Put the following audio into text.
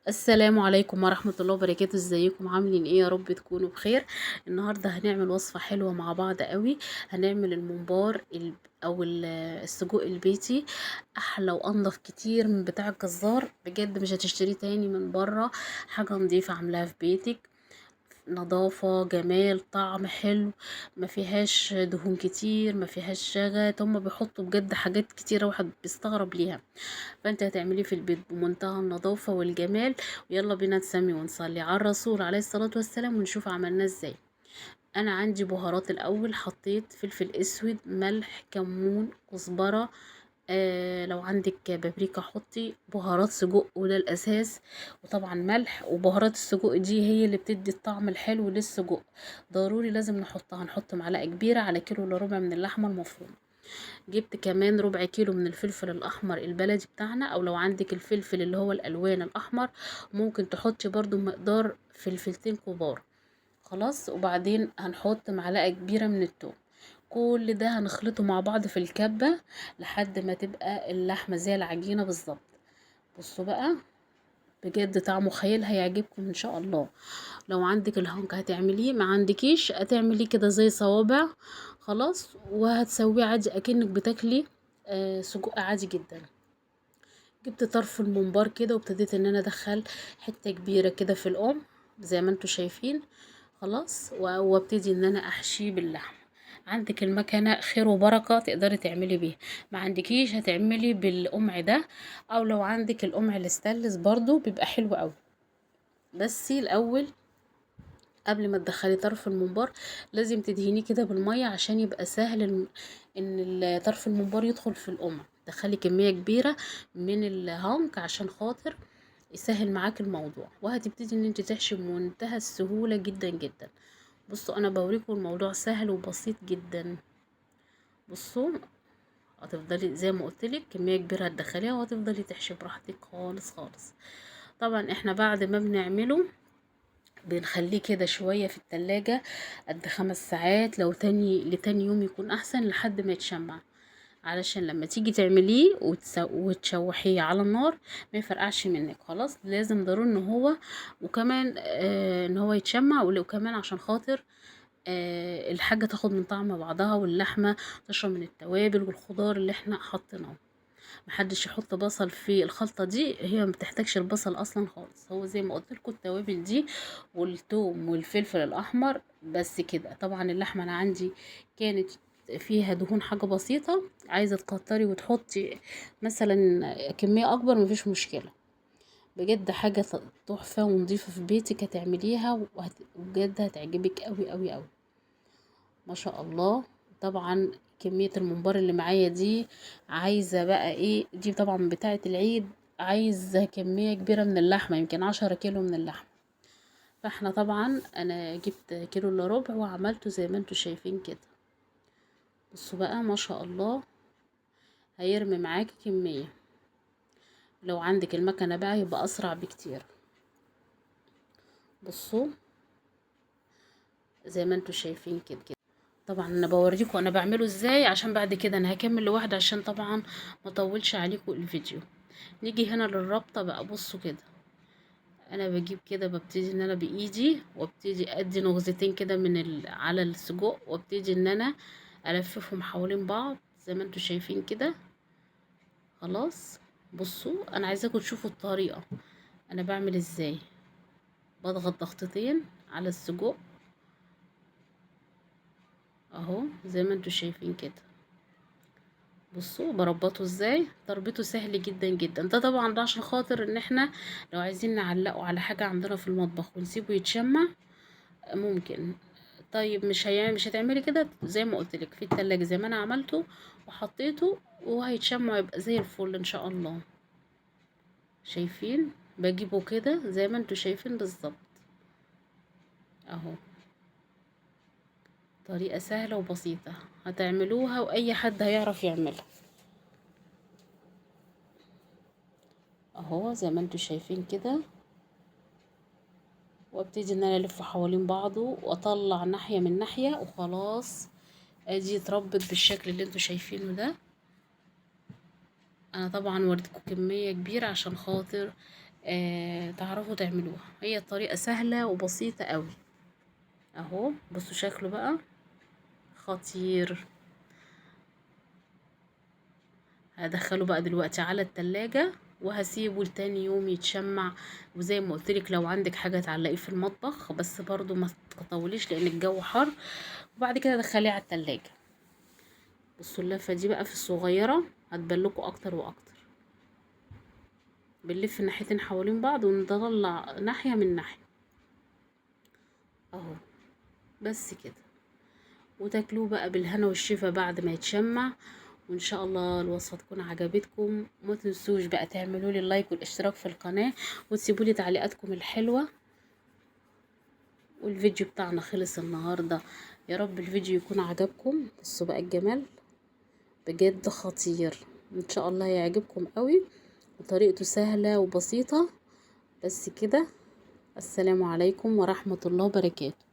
السلام عليكم ورحمة الله وبركاته. ازيكم عاملين ايه؟ يا رب تكونوا بخير. النهاردة هنعمل وصفة حلوة مع بعض قوي. هنعمل الممبار السجق البيتي، احلى وانضف كتير من بتاع الجزار. بجد مش هتشتريه تاني من بره. حاجة نظيفة عاملاها في بيتك، نظافة جمال طعم حلو. ما فيهاش دهون كتير، ما فيهاش شغل. هما بيحطوا بجد حاجات كتيرة واحد بيستغرب ليها. فانت هتعمليه في البيت بمنتهى النظافة والجمال. ويلا بينا نسمي ونصلي على الرسول عليه الصلاة والسلام ونشوف عملناه ازاي. انا عندي بهارات. الاول حطيت فلفل اسود، ملح، كمون، كزبرة. لو عندك بابريكا حطي. بهارات سجق وده الاساس. وطبعا ملح. وبهارات السجق دي هي اللي بتدي الطعم الحلو للسجق. ضروري لازم نحطها. هنحط معلقة كبيرة على كيلو الا ربع من اللحمة المفرومة. جبت كمان ربع كيلو من الفلفل الاحمر البلدي بتاعنا، او لو عندك الفلفل اللي هو الالوان الاحمر ممكن تحطي برضو مقدار فلفلتين كبار. خلاص. وبعدين هنحط معلقة كبيرة من الثوم. كل ده هنخلطه مع بعض في الكبة لحد ما تبقى اللحمة زي العجينة بالظبط. بصوا بقى، بجد طعمه خيال، هيعجبكم ان شاء الله. لو عندك الهونك هتعمليه، ما عندكيش هتعمليه كده زي صوابع. خلاص. وهتسويه عادي اكنك بتاكلي سجق عادي جدا. جبت طرف الممبار كده وابتديت ان انا ادخل حته كبيره كده في الام زي ما انتوا شايفين. خلاص. وابتدي ان انا احشيه باللحم. عندك المكنه خير وبركه تقدري تعملي بيها. ما عندكيش هتعملي بالقمع ده. او لو عندك القمع الاستانلس برضو بيبقى حلو قوي. بس الاول قبل ما تدخلي طرف الممبار لازم تدهنيه كده بالمية عشان يبقى سهل ان طرف الممبار يدخل في القمع. دخلي كمية كبيرة من الهونك عشان خاطر يسهل معاك الموضوع. وهتبتدي ان انت تحشي بمنتهى السهولة جدا جدا. بصوا انا بوريكم الموضوع سهل وبسيط جدا. بصوا، هتفضلي زي ما قلتلك كمية كبيرة هتدخليها وهتفضلي تحشي براحتك خالص خالص. طبعا احنا بعد ما بنعمله بنخليه كده شوية في التلاجة قد 5 ساعات. لو لتاني يوم يكون احسن لحد ما يتشمع، علشان لما تيجي تعمليه وتشوحيه على النار ما يفرقعش منك. خلاص. لازم ضروري ان هو وكمان ان هو يتشمع. وكمان عشان خاطر الحاجة تاخد من طعم بعضها، واللحمة تشرب من التوابل والخضار اللي احنا حطيناه. محدش يحط بصل في الخلطة دي، هي ما بتحتاجش البصل اصلا خالص. هو زي ما قلت لكم التوابل دي والثوم والفلفل الاحمر بس كده. طبعا اللحمة انا عندي كانت فيها دهون حاجة بسيطة. عايزة تكتري وتحطي مثلا كمية اكبر مفيش مشكلة. بجد حاجة تحفة ونضيفة في بيتك هتعمليها بجد هتعجبك قوي قوي قوي. ما شاء الله. طبعا كمية الممبار اللي معايا دي عايزة بقى ايه؟ دي طبعا بتاعة العيد. عايزة كمية كبيرة من اللحمة، يمكن 10 كيلو من اللحمة. فاحنا طبعا انا جبت كيلو الا ربع وعملته زي ما انتوا شايفين كده. بصوا بقى ما شاء الله، هيرمي معاكي كمية. لو عندك المكنة بقى يبقى اسرع بكتير. بصوا زي ما انتوا شايفين كده. طبعا انا بوريكم انا بعمله ازاي عشان بعد كده انا هكمل لوحده عشان طبعا ما اطولش عليكم الفيديو. نيجي هنا للربطه بقى. بصوا كده، انا بجيب كده ببتدي ان انا بايدي وابتدي ادي نغزتين كده على السجق، وابتدي ان انا الففهم حوالين بعض زي ما انتوا شايفين كده. خلاص. بصوا انا عايزاكم تشوفوا الطريقه انا بعمل ازاي. بضغط ضغطتين على السجق اهو زي ما انتوا شايفين كده. بصوا بربطه ازاي. تربيته سهل جدا جدا. ده طبعا ده عشان خاطر ان احنا لو عايزين نعلقه على حاجة عندنا في المطبخ ونسيبه يتشمع ممكن. طيب مش هتعملي كده زي ما قلت لك في التلاجة زي ما انا عملته وحطيته وهيتشمع يبقى زي الفل ان شاء الله. شايفين؟ بجيبه كده زي ما انتوا شايفين بالظبط اهو. طريقة سهلة وبسيطة هتعملوها واي حد هيعرف يعملها اهو زي ما انتوا شايفين كده. وابتدي ان انا الف حوالين بعضه واطلع ناحية من ناحية وخلاص. ادي اتربط بالشكل اللي انتوا شايفينه ده. انا طبعا وريتكم كمية كبيرة عشان خاطر تعرفوا تعملوها. هي الطريقة سهلة وبسيطة قوي اهو. بصوا شكله بقى خطير. هدخله بقى دلوقتي على التلاجة وهسيبه لتاني يوم يتشمع. وزي ما قلتلك لو عندك حاجة تعلقيه في المطبخ، بس برضو ما تطوليش لان الجو حر. وبعد كده دخليه على التلاجة. بصوا اللفة دي بقى في الصغيرة هتبلكوا اكتر واكتر. بنلف الناحيتين حوالين بعض ونطلع ناحية من ناحية اهو. بس كده. وتاكلوه بقى بالهنا والشفا بعد ما يتشمع. وان شاء الله الوصفه تكون عجبتكم. ما تنسوش بقى تعملوا لي اللايك والاشتراك في القناه، وتسيبوا لي تعليقاتكم الحلوه. والفيديو بتاعنا خلص النهارده. يا رب الفيديو يكون عجبكم. بصوا بقى الجمال بجد خطير. ان شاء الله يعجبكم قوي. وطريقته سهله وبسيطه. بس كده. السلام عليكم ورحمه الله وبركاته.